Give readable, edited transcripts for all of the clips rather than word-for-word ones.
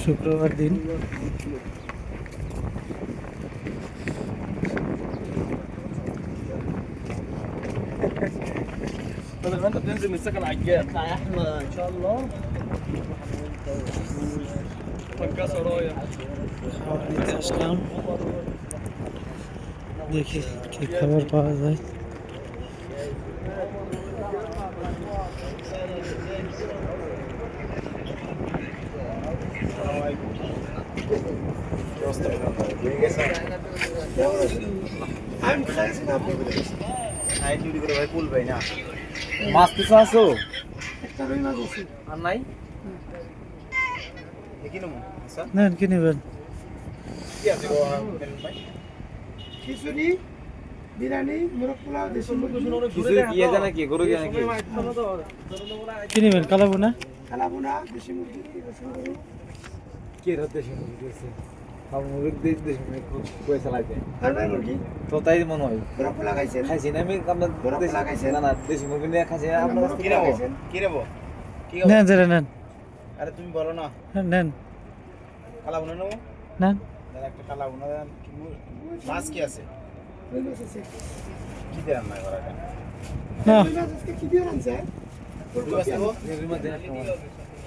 শুক্রবার দিন بدل ما انت بتنزل من السكن على الجام احنا ان شاء الله فكاسه رايح খাবার নিতে আসলাম, দেখি কি খাবার পাওয়া যায়। আমি খাইছি না আপনি আই চুরি করে ভাই পুল ভাই না মাছ কিছু আছো একটা রুই মাছ আছে আর নাই দেখি না আচ্ছা নেন, কি নেবেন? কি আছে ভাই খিচুড়ি বিরিয়ানি মোরগ পোলাও দেশি মুরগি কিছু কি আছে নাকি গরু দিয়ে নাকি কি নেবেন? কালাবুনা? কালাভুনা দেশি মুরগি রসুন গরু কি রাতে শুনে দিয়েছে খাব মুরগ দিয়ে দেশে খুব পয়সা লাগে আর ভাই মুরগি তো তাই মনে হয় মোরগ পোলাও খাইছেন খাইছি না আমি আপনার বরফ লাগাইছেন? না না দেশি মুরগি নিয়ে খাইছি না আপনার মোরগ পোলাও খাইছেন? কি নেবো কি নেন, যেটা নেন। আরে তুমি বলো না নেন কালা বুনা নেবো নেন। দাদা একটা কালা বুনা দেন মাছ কি আছে রুই মাছ আছে কি দেন না করা এটা না, রুই মাছ আজকে কি দিয়ে রানছে রুই মাছ দেবো রুই মাছ দেন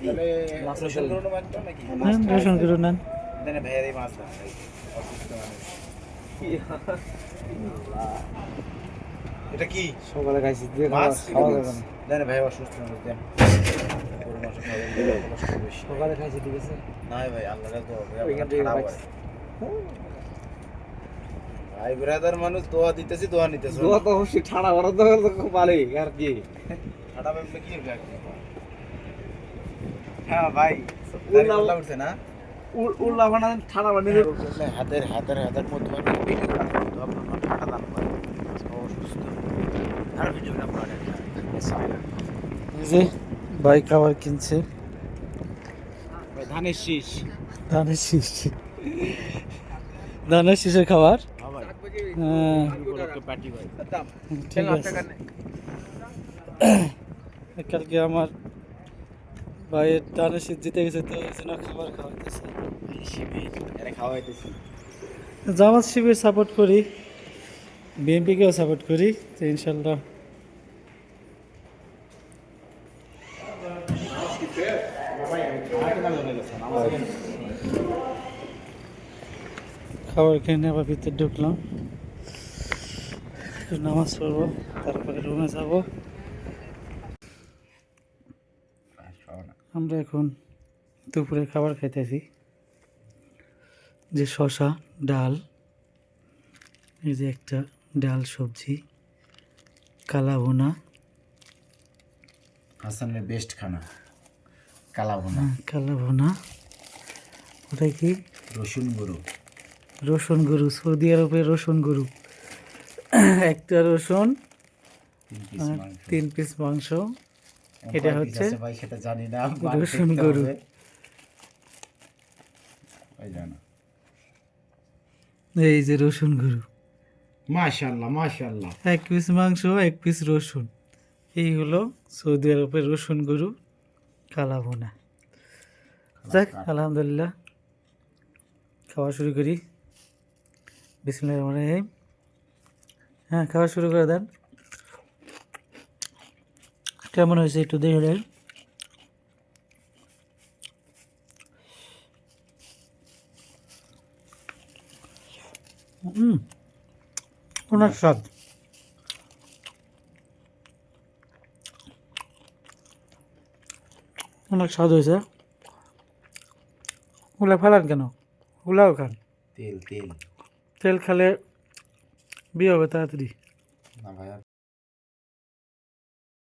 তাহলে মাছ রসুন করে নেবো একটা নাকি নেন, রসুন করে নেন। দেন ভাইয়া এই মাছ ভাই অসুস্থ মানুষ এটা কি সকালে খাইছি, দিয়ে মাছ খাওয়া যাবে না। দেন ভাই অসুস্থ মানুষ দেন গরু মাংস খাওয়া কষ্ট বেশি সকালে খাইছি, ঠিক আছে। না ভাই আল্লাহ তো ওইখান থেকে পাইছি। ভাই ব্রাদার মানুষ দোয়া দিতেছি দোয়া নিতেছে দোয়া তো অবশ্যই ঠাড়া করা তো খুব ভালোই আর কি। ঠাডা ভাবলে কি হবে হ্যাঁ ভাই উল্লাহ উল্লাহ উঠছে না উল্লাহ বানান, ঠাড়া বানিয়ে দেবো। হাতের হাতের হাতের মধ্যে ভিডিও তো আপনার ঠাডা দান করে অসুস্থ আর ভিডিও না আপনার এই যে ভাই খাবার কিনছে, ভাই ধানের শীষ ধানের শীষ, ধানের শীষের খাবার। হ্যাঁ ভাই হ্যাঁ, পার্টি ভাই ঠিক আছে। কালকে আমার ভাইয়ের ধানের শীষ জিতে গেছে, তো এই জন্য খাবার খাওয়াইতেছে। শিবির এরা খাওয়াইতেছি জামাত শিবির সাপোর্ট করি, বিএনপিকেও সাপোর্ট করি, তো ইনশাল্লাহ খাবার খেয়ে আবার ভিতরে ঢুকলাম, একটু নামাজ পড়বো, তারপরে রুমে যাব। আমরা এখন দুপুরে খাবার খাইতেছি, যে শশা, ডাল, এই যে একটা ডাল সবজি, কালা ভুনা, হাসানের বেস্ট খানা কালা ভুনা কালা ভুনা, ওটা কি? রসুন গরু রসুন গরু, সৌদি আরবে রসুন গরু, একটা রসুন, 3 পিস মাংস, এটা হচ্ছে ভাই সেটা জানি না রসুন গরু। এই যে রসুন গরু, মাশাআল্লাহ মাশাআল্লাহ 1 পিস মাংস, 1 পিস রসুন, এই হলো সৌদি আরবের রসুন গরু কালা ভুনা। যাক, আলহামদুলিল্লাহ, খাওয়া শুরু করি। বিসমিল্লাহির রহমানির রহিম। হ্যাঁ, খাওয়া শুরু করে দেন। কেমন হয়েছে একটু দেখে দেন। অনেক স্বাদ। অনেক স্বাদ হয়েছে। ওগুলা ফেলান কেন? ওগুলাও খান। তেল তেল তেল খেলে বিয়ে হবে তাড়াতাড়ি। না ভাই